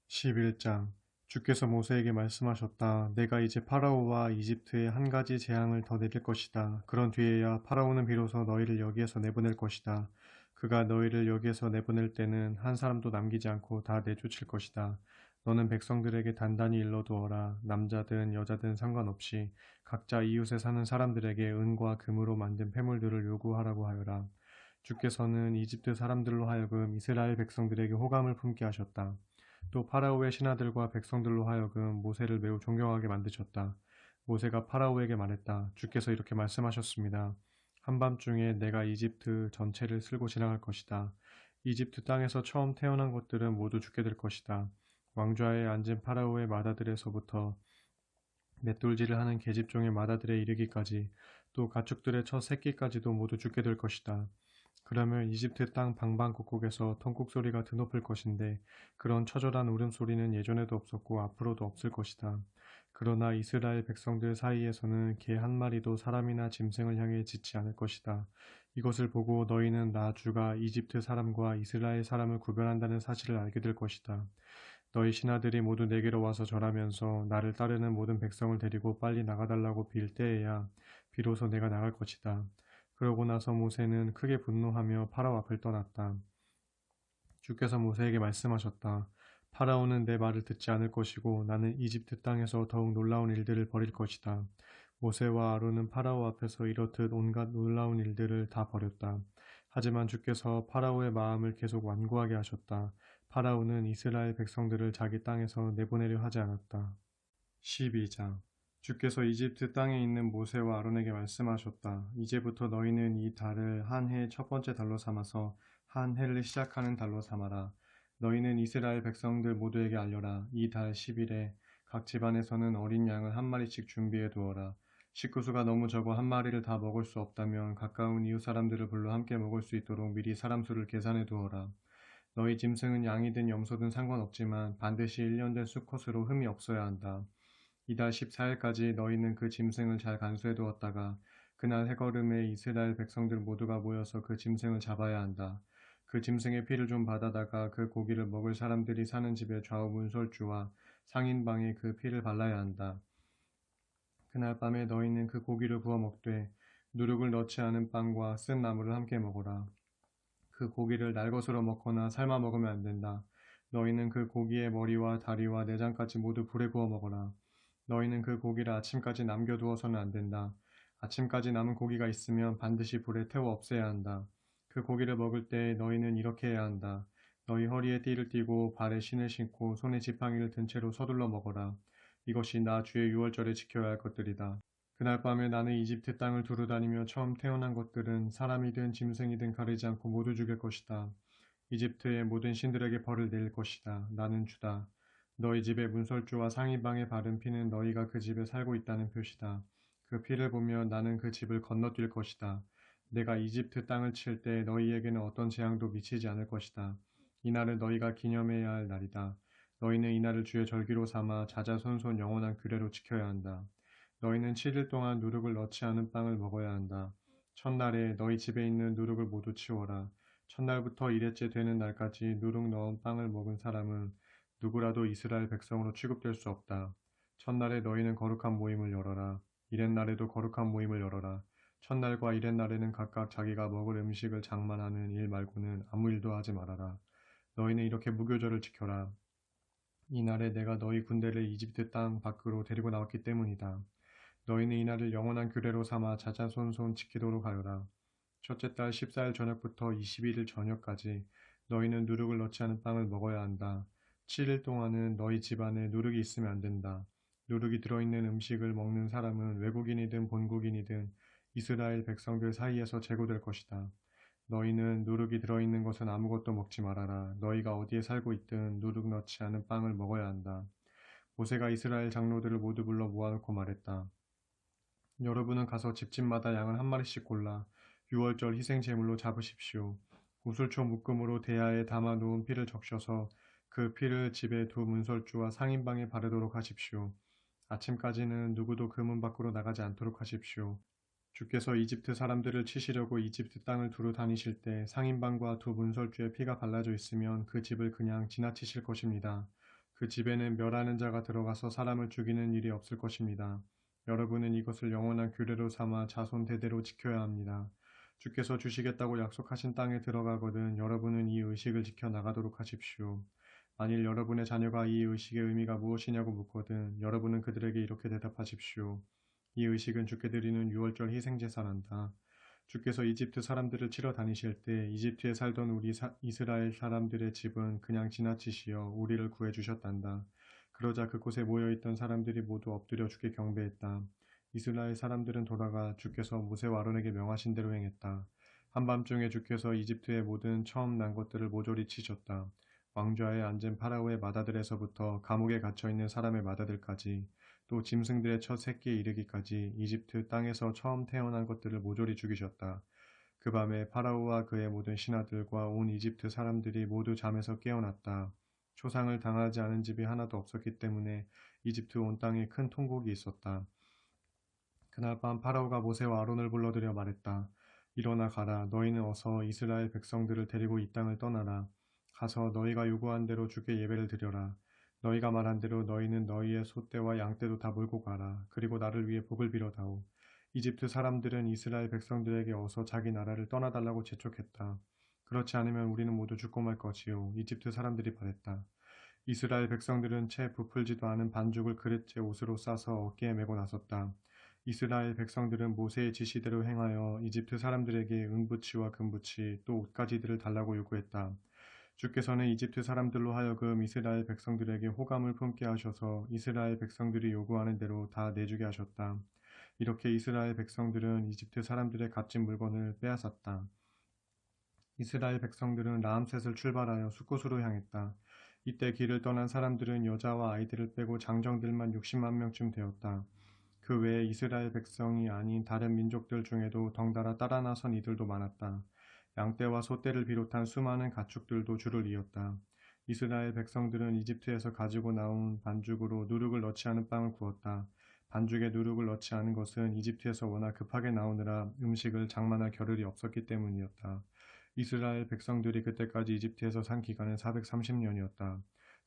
11장 주께서 모세에게 말씀하셨다. 내가 이제 파라오와 이집트에 한 가지 재앙을 더 내릴 것이다. 그런 뒤에야 파라오는 비로소 너희를 여기에서 내보낼 것이다. 그가 너희를 여기에서 내보낼 때는 한 사람도 남기지 않고 다 내쫓을 것이다. 너는 백성들에게 단단히 일러두어라. 남자든 여자든 상관없이 각자 이웃에 사는 사람들에게 은과 금으로 만든 폐물들을 요구하라고 하여라. 주께서는 이집트 사람들로 하여금 이스라엘 백성들에게 호감을 품게 하셨다. 또 파라오의 신하들과 백성들로 하여금 모세를 매우 존경하게 만드셨다. 모세가 파라오에게 말했다. 주께서 이렇게 말씀하셨습니다. 한밤중에 내가 이집트 전체를 쓸고 지나갈 것이다. 이집트 땅에서 처음 태어난 것들은 모두 죽게 될 것이다. 왕좌에 앉은 파라오의 마다들에서부터 맷돌질을 하는 계집종의 마다들에 이르기까지 또 가축들의 첫 새끼까지도 모두 죽게 될 것이다. 그러면 이집트 땅 방방곡곡에서 통곡 소리가 드높을 것인데 그런 처절한 울음소리는 예전에도 없었고 앞으로도 없을 것이다. 그러나 이스라엘 백성들 사이에서는 개 한 마리도 사람이나 짐승을 향해 짖지 않을 것이다. 이것을 보고 너희는 나 주가 이집트 사람과 이스라엘 사람을 구별한다는 사실을 알게 될 것이다. 너희 신하들이 모두 내게로 와서 절하면서 나를 따르는 모든 백성을 데리고 빨리 나가달라고 빌 때에야 비로소 내가 나갈 것이다. 그러고 나서 모세는 크게 분노하며 파라오 앞을 떠났다. 주께서 모세에게 말씀하셨다. 파라오는 내 말을 듣지 않을 것이고 나는 이집트 땅에서 더욱 놀라운 일들을 벌일 것이다. 모세와 아론은 파라오 앞에서 이렇듯 온갖 놀라운 일들을 다 벌였다. 하지만 주께서 파라오의 마음을 계속 완고하게 하셨다. 파라오는 이스라엘 백성들을 자기 땅에서 내보내려 하지 않았다. 12장 주께서 이집트 땅에 있는 모세와 아론에게 말씀하셨다. 이제부터 너희는 이 달을 한 해의 첫 번째 달로 삼아서 한 해를 시작하는 달로 삼아라. 너희는 이스라엘 백성들 모두에게 알려라. 이 달 10일에 각 집안에서는 어린 양을 한 마리씩 준비해 두어라. 식구수가 너무 적어 한 마리를 다 먹을 수 없다면 가까운 이웃 사람들을 불러 함께 먹을 수 있도록 미리 사람 수를 계산해 두어라. 너희 짐승은 양이든 염소든 상관없지만 반드시 1년 된 수컷으로 흠이 없어야 한다. 이달 14일까지 너희는 그 짐승을 잘 간수해 두었다가 그날 해걸음에 이스라엘 백성들 모두가 모여서 그 짐승을 잡아야 한다. 그 짐승의 피를 좀 받아다가 그 고기를 먹을 사람들이 사는 집의 좌우 문설주와 상인방에 그 피를 발라야 한다. 그날 밤에 너희는 그 고기를 구워 먹되 누룩을 넣지 않은 빵과 쓴 나물을 함께 먹어라. 그 고기를 날것으로 먹거나 삶아 먹으면 안 된다. 너희는 그 고기의 머리와 다리와 내장까지 모두 불에 구워 먹어라. 너희는 그 고기를 아침까지 남겨두어서는 안 된다. 아침까지 남은 고기가 있으면 반드시 불에 태워 없애야 한다. 그 고기를 먹을 때 너희는 이렇게 해야 한다. 너희 허리에 띠를 띠고 발에 신을 신고 손에 지팡이를 든 채로 서둘러 먹어라. 이것이 나 주의 유월절에 지켜야 할 것들이다. 그날 밤에 나는 이집트 땅을 두루다니며 처음 태어난 것들은 사람이든 짐승이든 가리지 않고 모두 죽일 것이다. 이집트의 모든 신들에게 벌을 내릴 것이다. 나는 주다. 너희 집의 문설주와 상이방에 바른 피는 너희가 그 집에 살고 있다는 표시다. 그 피를 보며 나는 그 집을 건너뛸 것이다. 내가 이집트 땅을 칠 때 너희에게는 어떤 재앙도 미치지 않을 것이다. 이날을 너희가 기념해야 할 날이다. 너희는 이날을 주의 절기로 삼아 자자손손 영원한 규례로 지켜야 한다. 너희는 7일 동안 누룩을 넣지 않은 빵을 먹어야 한다. 첫날에 너희 집에 있는 누룩을 모두 치워라. 첫날부터 일회째 되는 날까지 누룩 넣은 빵을 먹은 사람은 누구라도 이스라엘 백성으로 취급될 수 없다. 첫날에 너희는 거룩한 모임을 열어라. 이렛날에도 거룩한 모임을 열어라. 첫날과 이렛날에는 각각 자기가 먹을 음식을 장만하는 일 말고는 아무 일도 하지 말아라. 너희는 이렇게 무교절을 지켜라. 이날에 내가 너희 군대를 이집트 땅 밖으로 데리고 나왔기 때문이다. 너희는 이날을 영원한 규례로 삼아 자자손손 지키도록 하여라. 첫째 달 14일 저녁부터 21일 저녁까지 너희는 누룩을 넣지 않은 빵을 먹어야 한다. 7일 동안은 너희 집안에 누룩이 있으면 안 된다. 누룩이 들어있는 음식을 먹는 사람은 외국인이든 본국인이든 이스라엘 백성들 사이에서 제거될 것이다. 너희는 누룩이 들어있는 것은 아무것도 먹지 말아라. 너희가 어디에 살고 있든 누룩 넣지 않은 빵을 먹어야 한다. 모세가 이스라엘 장로들을 모두 불러 모아놓고 말했다. 여러분은 가서 집집마다 양을 한 마리씩 골라 6월절 희생 제물로 잡으십시오. 우슬초 묶음으로 대야에 담아 놓은 피를 적셔서 그 피를 집의 두 문설주와 상인방에 바르도록 하십시오. 아침까지는 누구도 그 문 밖으로 나가지 않도록 하십시오. 주께서 이집트 사람들을 치시려고 이집트 땅을 두루 다니실 때 상인방과 두 문설주에 피가 발라져 있으면 그 집을 그냥 지나치실 것입니다. 그 집에는 멸하는 자가 들어가서 사람을 죽이는 일이 없을 것입니다. 여러분은 이것을 영원한 규례로 삼아 자손 대대로 지켜야 합니다. 주께서 주시겠다고 약속하신 땅에 들어가거든 여러분은 이 의식을 지켜 나가도록 하십시오. 만일 여러분의 자녀가 이 의식의 의미가 무엇이냐고 묻거든 여러분은 그들에게 이렇게 대답하십시오. 이 의식은 주께 드리는 유월절 희생제사란다. 주께서 이집트 사람들을 치러 다니실 때 이집트에 살던 우리 이스라엘 사람들의 집은 그냥 지나치시어 우리를 구해 주셨단다. 그러자 그곳에 모여있던 사람들이 모두 엎드려 주께 경배했다. 이스라엘 사람들은 돌아가 주께서 모세와 아론에게 명하신 대로 행했다. 한밤중에 주께서 이집트의 모든 처음 난 것들을 모조리 치셨다. 왕좌에 앉은 파라오의 맏아들에서부터 감옥에 갇혀있는 사람의 맏아들까지 또 짐승들의 첫 새끼에 이르기까지 이집트 땅에서 처음 태어난 것들을 모조리 죽이셨다. 그 밤에 파라오와 그의 모든 신하들과 온 이집트 사람들이 모두 잠에서 깨어났다. 초상을 당하지 않은 집이 하나도 없었기 때문에 이집트 온 땅에 큰 통곡이 있었다. 그날 밤 파라오가 모세와 아론을 불러들여 말했다. 일어나 가라. 너희는 어서 이스라엘 백성들을 데리고 이 땅을 떠나라. 가서 너희가 요구한 대로 주께 예배를 드려라. 너희가 말한 대로 너희는 너희의 소떼와 양떼도 다 몰고 가라. 그리고 나를 위해 복을 빌어다오. 이집트 사람들은 이스라엘 백성들에게 어서 자기 나라를 떠나달라고 재촉했다. 그렇지 않으면 우리는 모두 죽고 말 것이요. 이집트 사람들이 말했다. 이스라엘 백성들은 채 부풀지도 않은 반죽을 그릇째 옷으로 싸서 어깨에 메고 나섰다. 이스라엘 백성들은 모세의 지시대로 행하여 이집트 사람들에게 은부치와 금부치 또 옷가지들을 달라고 요구했다. 주께서는 이집트 사람들로 하여금 이스라엘 백성들에게 호감을 품게 하셔서 이스라엘 백성들이 요구하는 대로 다 내주게 하셨다. 이렇게 이스라엘 백성들은 이집트 사람들의 값진 물건을 빼앗았다. 이스라엘 백성들은 라암셋을 출발하여 숫곳으로 향했다. 이때 길을 떠난 사람들은 여자와 아이들을 빼고 장정들만 60만 명쯤 되었다. 그 외에 이스라엘 백성이 아닌 다른 민족들 중에도 덩달아 따라 나선 이들도 많았다. 양떼와 소떼를 비롯한 수많은 가축들도 줄을 이었다. 이스라엘 백성들은 이집트에서 가지고 나온 반죽으로 누룩을 넣지 않은 빵을 구웠다. 반죽에 누룩을 넣지 않은 것은 이집트에서 워낙 급하게 나오느라 음식을 장만할 겨를이 없었기 때문이었다. 이스라엘 백성들이 그때까지 이집트에서 산 기간은 430년이었다.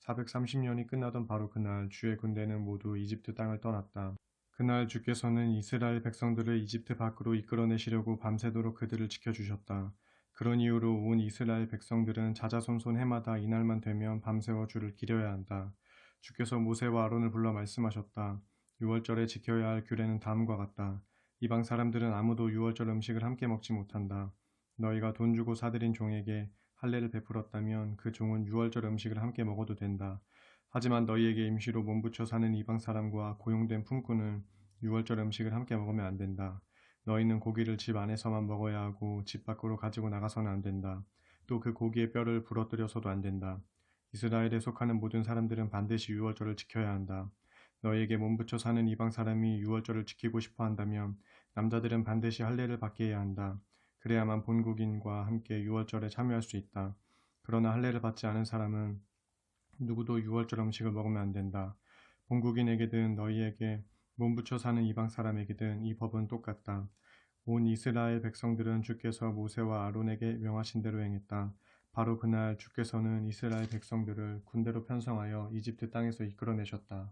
430년이 끝나던 바로 그날 주의 군대는 모두 이집트 땅을 떠났다. 그날 주께서는 이스라엘 백성들을 이집트 밖으로 이끌어내시려고 밤새도록 그들을 지켜주셨다. 그런 이유로 온 이스라엘 백성들은 자자손손 해마다 이날만 되면 밤새워 주를 기려야 한다. 주께서 모세와 아론을 불러 말씀하셨다. 유월절에 지켜야 할 규례는 다음과 같다. 이방 사람들은 아무도 유월절 음식을 함께 먹지 못한다. 너희가 돈 주고 사들인 종에게 할례를 베풀었다면 그 종은 유월절 음식을 함께 먹어도 된다. 하지만 너희에게 임시로 몸붙여 사는 이방 사람과 고용된 품꾼은 유월절 음식을 함께 먹으면 안 된다. 너희는 고기를 집 안에서만 먹어야 하고 집 밖으로 가지고 나가서는 안 된다. 또 그 고기의 뼈를 부러뜨려서도 안 된다. 이스라엘에 속하는 모든 사람들은 반드시 유월절을 지켜야 한다. 너희에게 몸붙여 사는 이방 사람이 유월절을 지키고 싶어 한다면 남자들은 반드시 할례를 받게 해야 한다. 그래야만 본국인과 함께 유월절에 참여할 수 있다. 그러나 할례를 받지 않은 사람은 누구도 유월절 음식을 먹으면 안 된다. 본국인에게든 너희에게 몸붙여 사는 이방 사람에게든 이 법은 똑같다. 온 이스라엘 백성들은 주께서 모세와 아론에게 명하신 대로 행했다. 바로 그날 주께서는 이스라엘 백성들을 군대로 편성하여 이집트 땅에서 이끌어내셨다.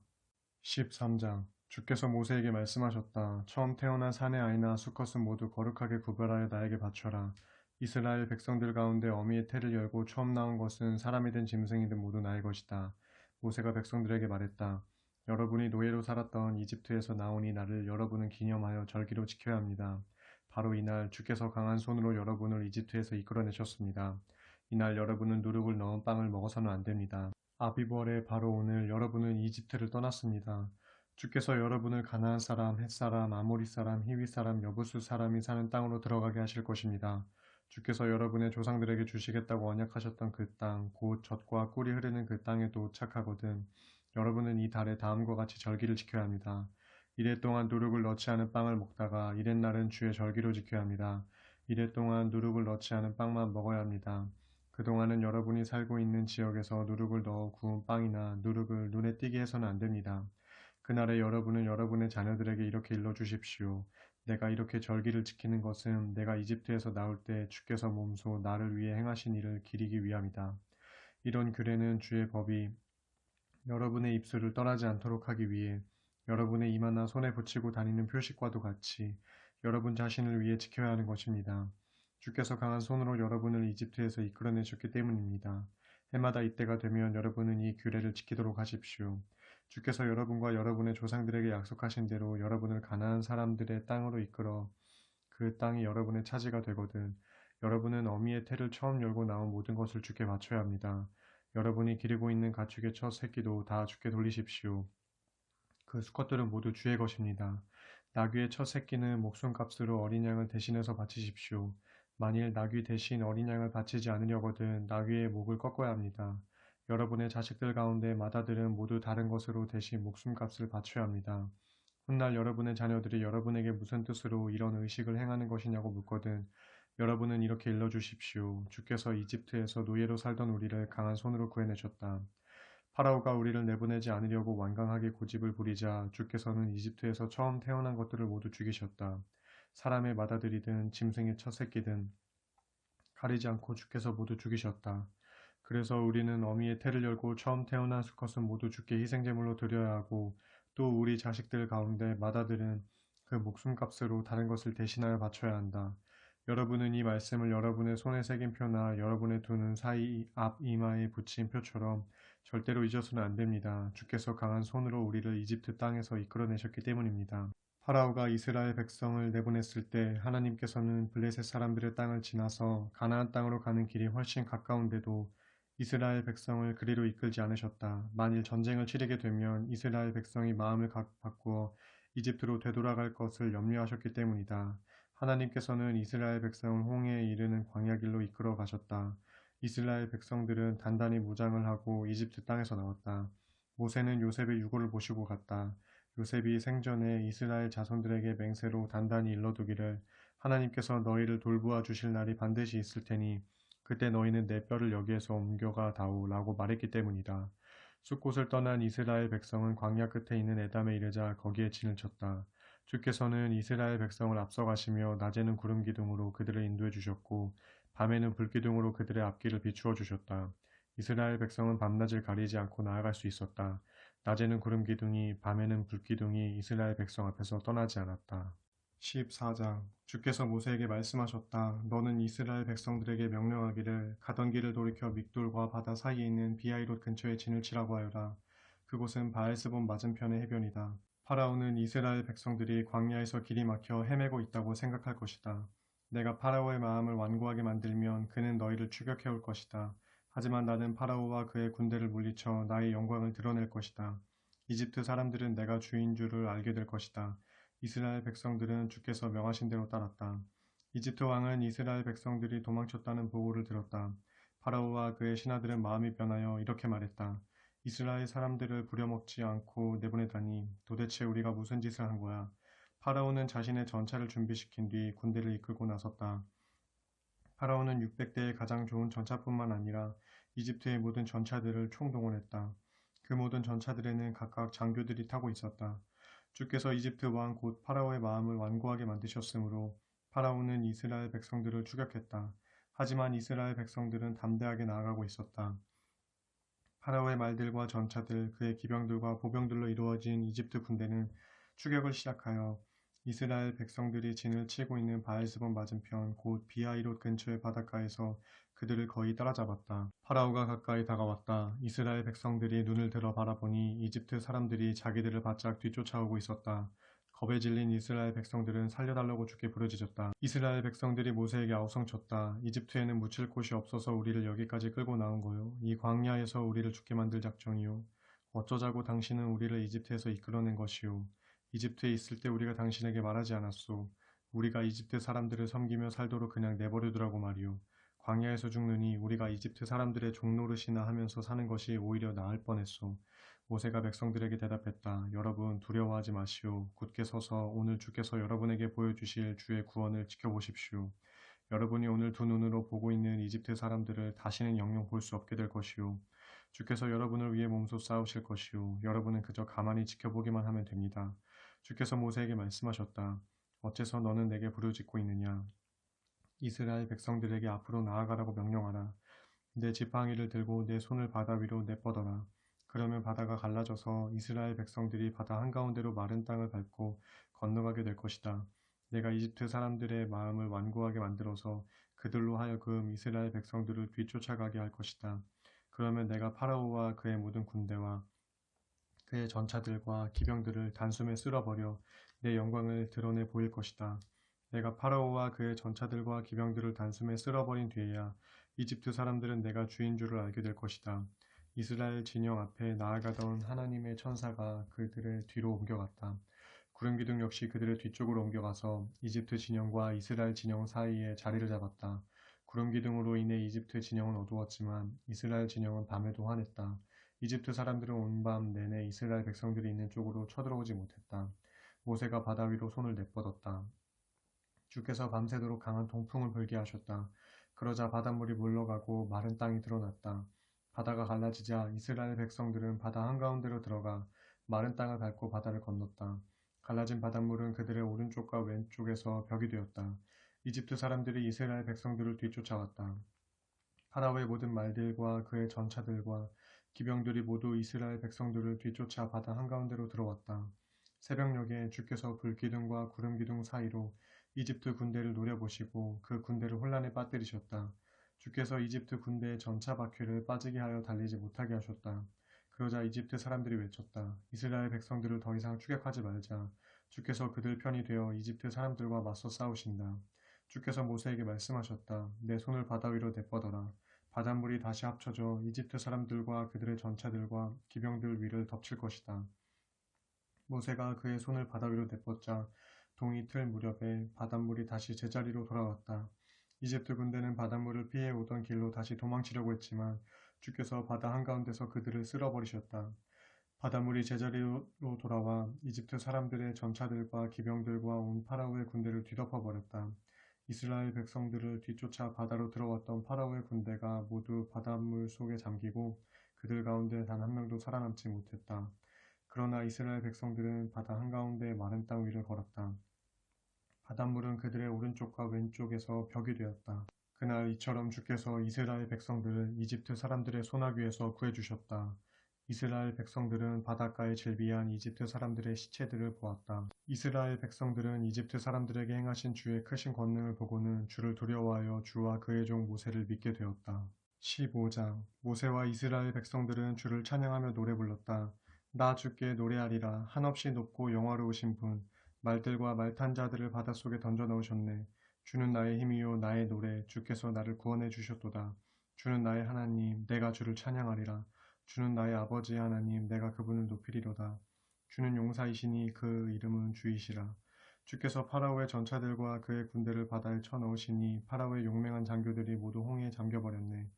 13장 주께서 모세에게 말씀하셨다. 처음 태어난 사내 아이나 수컷은 모두 거룩하게 구별하여 나에게 바쳐라. 이스라엘 백성들 가운데 어미의 태를 열고 처음 나온 것은 사람이든 짐승이든 모두 나의 것이다. 모세가 백성들에게 말했다. 여러분이 노예로 살았던 이집트에서 나온 이 날을 여러분은 기념하여 절기로 지켜야 합니다. 바로 이날 주께서 강한 손으로 여러분을 이집트에서 이끌어내셨습니다. 이날 여러분은 누룩을 넣은 빵을 먹어서는 안 됩니다. 아비벌의 바로 오늘 여러분은 이집트를 떠났습니다. 주께서 여러분을 가나안 사람, 헷 사람, 아모리 사람, 히위 사람, 여부스 사람이 사는 땅으로 들어가게 하실 것입니다. 주께서 여러분의 조상들에게 주시겠다고 언약하셨던 그 땅, 곧 젖과 꿀이 흐르는 그 땅에 도착하거든 여러분은 이 달에 다음과 같이 절기를 지켜야 합니다. 이래 동안 누룩을 넣지 않은 빵을 먹다가 이튿날은 주의 절기로 지켜야 합니다. 이래 동안 누룩을 넣지 않은 빵만 먹어야 합니다. 그동안은 여러분이 살고 있는 지역에서 누룩을 넣어 구운 빵이나 누룩을 눈에 띄게 해서는 안 됩니다. 그날에 여러분은 여러분의 자녀들에게 이렇게 일러주십시오. 내가 이렇게 절기를 지키는 것은 내가 이집트에서 나올 때 주께서 몸소 나를 위해 행하신 일을 기리기 위함이다. 이런 규례는 주의 법이 여러분의 입술을 떠나지 않도록 하기 위해 여러분의 이마나 손에 붙이고 다니는 표식과도 같이 여러분 자신을 위해 지켜야 하는 것입니다. 주께서 강한 손으로 여러분을 이집트에서 이끌어내셨기 때문입니다. 해마다 이때가 되면 여러분은 이 규례를 지키도록 하십시오. 주께서 여러분과 여러분의 조상들에게 약속하신 대로 여러분을 가나안 사람들의 땅으로 이끌어 그 땅이 여러분의 차지가 되거든 여러분은 어미의 태를 처음 열고 나온 모든 것을 주께 바쳐야 합니다. 여러분이 기르고 있는 가축의 첫 새끼도 다 주께 돌리십시오. 그 수컷들은 모두 주의 것입니다. 나귀의 첫 새끼는 목숨값으로 어린 양을 대신해서 바치십시오. 만일 나귀 대신 어린 양을 바치지 않으려거든 나귀의 목을 꺾어야 합니다. 여러분의 자식들 가운데 맏아들은 모두 다른 것으로 대신 목숨값을 바쳐야 합니다. 훗날 여러분의 자녀들이 여러분에게 무슨 뜻으로 이런 의식을 행하는 것이냐고 묻거든 여러분은 이렇게 일러주십시오. 주께서 이집트에서 노예로 살던 우리를 강한 손으로 구해내셨다. 파라오가 우리를 내보내지 않으려고 완강하게 고집을 부리자 주께서는 이집트에서 처음 태어난 것들을 모두 죽이셨다. 사람의 맏아들이든 짐승의 첫 새끼든 가리지 않고 주께서 모두 죽이셨다. 그래서 우리는 어미의 태를 열고 처음 태어난 수컷은 모두 주께 희생제물로 드려야 하고 또 우리 자식들 가운데 맏아들은 그 목숨값으로 다른 것을 대신하여 바쳐야 한다. 여러분은 이 말씀을 여러분의 손에 새긴 표나 여러분의 두 눈 사이 앞 이마에 붙인 표처럼 절대로 잊어서는 안 됩니다. 주께서 강한 손으로 우리를 이집트 땅에서 이끌어내셨기 때문입니다. 파라오가 이스라엘 백성을 내보냈을 때 하나님께서는 블레셋 사람들의 땅을 지나서 가나안 땅으로 가는 길이 훨씬 가까운데도 이스라엘 백성을 그리로 이끌지 않으셨다. 만일 전쟁을 치르게 되면 이스라엘 백성이 마음을 바꾸어 이집트로 되돌아갈 것을 염려하셨기 때문이다. 하나님께서는 이스라엘 백성을 홍해에 이르는 광야길로 이끌어 가셨다. 이스라엘 백성들은 단단히 무장을 하고 이집트 땅에서 나왔다. 모세는 요셉의 유고를 모시고 갔다. 요셉이 생전에 이스라엘 자손들에게 맹세로 단단히 일러두기를 하나님께서 너희를 돌보아 주실 날이 반드시 있을 테니 그때 너희는 내 뼈를 여기에서 옮겨가 다오 라고 말했기 때문이다. 숫곳을 떠난 이스라엘 백성은 광야 끝에 있는 에담에 이르자 거기에 진을 쳤다. 주께서는 이스라엘 백성을 앞서가시며 낮에는 구름 기둥으로 그들을 인도해 주셨고 밤에는 불 기둥으로 그들의 앞길을 비추어 주셨다. 이스라엘 백성은 밤낮을 가리지 않고 나아갈 수 있었다. 낮에는 구름 기둥이 밤에는 불 기둥이 이스라엘 백성 앞에서 떠나지 않았다. 14장 주께서 모세에게 말씀하셨다. 너는 이스라엘 백성들에게 명령하기를 가던 길을 돌이켜 믹돌과 바다 사이에 있는 비아이롯 근처에 진을 치라고 하여라. 그곳은 바알스본 맞은편의 해변이다. 파라오는 이스라엘 백성들이 광야에서 길이 막혀 헤매고 있다고 생각할 것이다. 내가 파라오의 마음을 완고하게 만들면 그는 너희를 추격해 올 것이다. 하지만 나는 파라오와 그의 군대를 물리쳐 나의 영광을 드러낼 것이다. 이집트 사람들은 내가 주인 줄을 알게 될 것이다. 이스라엘 백성들은 주께서 명하신 대로 따랐다. 이집트 왕은 이스라엘 백성들이 도망쳤다는 보고를 들었다. 파라오와 그의 신하들은 마음이 변하여 이렇게 말했다. 이스라엘 사람들을 부려먹지 않고 내보내다니 도대체 우리가 무슨 짓을 한 거야. 파라오는 자신의 전차를 준비시킨 뒤 군대를 이끌고 나섰다. 파라오는 600대의 가장 좋은 전차뿐만 아니라 이집트의 모든 전차들을 총동원했다. 그 모든 전차들에는 각각 장교들이 타고 있었다. 주께서 이집트 왕 곧 파라오의 마음을 완고하게 만드셨으므로 파라오는 이스라엘 백성들을 추격했다. 하지만 이스라엘 백성들은 담대하게 나아가고 있었다. 파라오의 말들과 전차들, 그의 기병들과 보병들로 이루어진 이집트 군대는 추격을 시작하여 이스라엘 백성들이 진을 치고 있는 바알스본 맞은편 곧 비아이롯 근처의 바닷가에서 그들을 거의 따라잡았다. 파라오가 가까이 다가왔다. 이스라엘 백성들이 눈을 들어 바라보니 이집트 사람들이 자기들을 바짝 뒤쫓아오고 있었다. 겁에 질린 이스라엘 백성들은 살려달라고 주께 부르짖었다. 이스라엘 백성들이 모세에게 아우성쳤다. 이집트에는 묻힐 곳이 없어서 우리를 여기까지 끌고 나온 거요. 이 광야에서 우리를 죽게 만들 작정이요. 어쩌자고 당신은 우리를 이집트에서 이끌어낸 것이요. 이집트에 있을 때 우리가 당신에게 말하지 않았소. 우리가 이집트 사람들을 섬기며 살도록 그냥 내버려두라고 말이오. 광야에서 죽느니 우리가 이집트 사람들의 종노릇이나 하면서 사는 것이 오히려 나을 뻔했소. 모세가 백성들에게 대답했다. 여러분 두려워하지 마시오. 굳게 서서 오늘 주께서 여러분에게 보여주실 주의 구원을 지켜보십시오. 여러분이 오늘 두 눈으로 보고 있는 이집트 사람들을 다시는 영영 볼 수 없게 될 것이오. 주께서 여러분을 위해 몸소 싸우실 것이오. 여러분은 그저 가만히 지켜보기만 하면 됩니다. 주께서 모세에게 말씀하셨다. 어째서 너는 내게 부르짖고 있느냐. 이스라엘 백성들에게 앞으로 나아가라고 명령하라. 내 지팡이를 들고 내 손을 바다 위로 내뻗어라. 그러면 바다가 갈라져서 이스라엘 백성들이 바다 한가운데로 마른 땅을 밟고 건너가게 될 것이다. 내가 이집트 사람들의 마음을 완고하게 만들어서 그들로 하여금 이스라엘 백성들을 뒤쫓아가게 할 것이다. 그러면 내가 파라오와 그의 모든 군대와 그의 전차들과 기병들을 단숨에 쓸어버려 내 영광을 드러내 보일 것이다. 내가 파라오와 그의 전차들과 기병들을 단숨에 쓸어버린 뒤에야 이집트 사람들은 내가 주인 줄을 알게 될 것이다. 이스라엘 진영 앞에 나아가던 하나님의 천사가 그들의 뒤로 옮겨갔다. 구름기둥 역시 그들의 뒤쪽으로 옮겨가서 이집트 진영과 이스라엘 진영 사이에 자리를 잡았다. 구름기둥으로 인해 이집트 진영은 어두웠지만 이스라엘 진영은 밤에도 환했다. 이집트 사람들은 온 밤 내내 이스라엘 백성들이 있는 쪽으로 쳐들어오지 못했다. 모세가 바다 위로 손을 내뻗었다. 주께서 밤새도록 강한 동풍을 불게 하셨다. 그러자 바닷물이 물러가고 마른 땅이 드러났다. 바다가 갈라지자 이스라엘 백성들은 바다 한가운데로 들어가 마른 땅을 밟고 바다를 건넜다. 갈라진 바닷물은 그들의 오른쪽과 왼쪽에서 벽이 되었다. 이집트 사람들이 이스라엘 백성들을 뒤쫓아왔다. 파라오의 모든 말들과 그의 전차들과 기병들이 모두 이스라엘 백성들을 뒤쫓아 바다 한가운데로 들어왔다. 새벽녘에 주께서 불기둥과 구름기둥 사이로 이집트 군대를 노려보시고 그 군대를 혼란에 빠뜨리셨다. 주께서 이집트 군대의 전차 바퀴를 빠지게 하여 달리지 못하게 하셨다. 그러자 이집트 사람들이 외쳤다. 이스라엘 백성들을 더 이상 추격하지 말자. 주께서 그들 편이 되어 이집트 사람들과 맞서 싸우신다. 주께서 모세에게 말씀하셨다. 내 손을 바다 위로 내뻗어라. 바닷물이 다시 합쳐져 이집트 사람들과 그들의 전차들과 기병들 위를 덮칠 것이다. 모세가 그의 손을 바다 위로 내뻗자 동이 틀 무렵에 바닷물이 다시 제자리로 돌아왔다. 이집트 군대는 바닷물을 피해 오던 길로 다시 도망치려고 했지만 주께서 바다 한가운데서 그들을 쓸어버리셨다. 바닷물이 제자리로 돌아와 이집트 사람들의 전차들과 기병들과 온 파라오의 군대를 뒤덮어버렸다. 이스라엘 백성들을 뒤쫓아 바다로 들어왔던 파라오의 군대가 모두 바닷물 속에 잠기고 그들 가운데 단 한 명도 살아남지 못했다. 그러나 이스라엘 백성들은 바다 한가운데 마른 땅 위를 걸었다. 바닷물은 그들의 오른쪽과 왼쪽에서 벽이 되었다. 그날 이처럼 주께서 이스라엘 백성들을 이집트 사람들의 손아귀에서 구해주셨다. 이스라엘 백성들은 바닷가에 즐비한 이집트 사람들의 시체들을 보았다. 이스라엘 백성들은 이집트 사람들에게 행하신 주의 크신 권능을 보고는 주를 두려워하여 주와 그의 종 모세를 믿게 되었다. 15장 모세와 이스라엘 백성들은 주를 찬양하며 노래 불렀다. 나 주께 노래하리라. 한없이 높고 영화로우신 분, 말들과 말탄 자들을 바닷속에 던져 넣으셨네. 주는 나의 힘이요 나의 노래, 주께서 나를 구원해 주셨도다. 주는 나의 하나님, 내가 주를 찬양하리라. 주는 나의 아버지 하나님, 내가 그분을 높이리로다. 주는 용사이시니 그 이름은 주이시라. 주께서 파라오의 전차들과 그의 군대를 바다에 쳐넣으시니 파라오의 용맹한 장교들이 모두 홍해에 잠겨버렸네.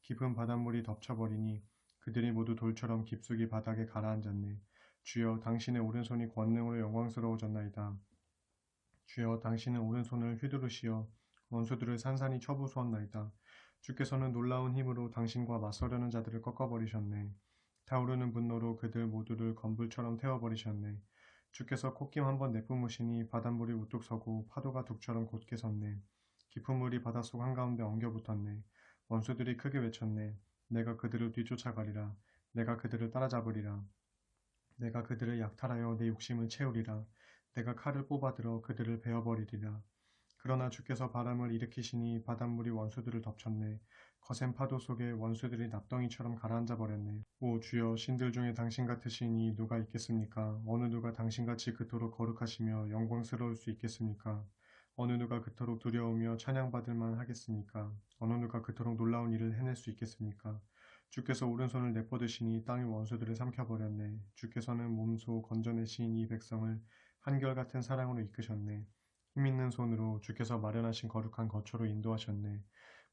깊은 바닷물이 덮쳐버리니 그들이 모두 돌처럼 깊숙이 바닥에 가라앉았네. 주여 당신의 오른손이 권능으로 영광스러워졌나이다. 주여 당신은 오른손을 휘두르시어 원수들을 산산이 쳐부수었나이다. 주께서는 놀라운 힘으로 당신과 맞서려는 자들을 꺾어버리셨네. 타오르는 분노로 그들 모두를 건불처럼 태워버리셨네. 주께서 콧김 한번 내뿜으시니 바닷물이 우뚝 서고 파도가 둑처럼 곧게 섰네. 깊은 물이 바닷속 한가운데 엉겨붙었네. 원수들이 크게 외쳤네. 내가 그들을 뒤쫓아가리라. 내가 그들을 따라잡으리라. 내가 그들을 약탈하여 내 욕심을 채우리라. 내가 칼을 뽑아들어 그들을 베어버리리라. 그러나 주께서 바람을 일으키시니 바닷물이 원수들을 덮쳤네. 거센 파도 속에 원수들이 납덩이처럼 가라앉아 버렸네. 오 주여, 신들 중에 당신 같으신 이 누가 있겠습니까? 어느 누가 당신같이 그토록 거룩하시며 영광스러울 수 있겠습니까? 어느 누가 그토록 두려우며 찬양받을 만 하겠습니까? 어느 누가 그토록 놀라운 일을 해낼 수 있겠습니까? 주께서 오른손을 내뻗으시니 땅의 원수들을 삼켜버렸네. 주께서는 몸소 건져내신 이 백성을 한결같은 사랑으로 이끄셨네. 힘있는 손으로 주께서 마련하신 거룩한 거처로 인도하셨네.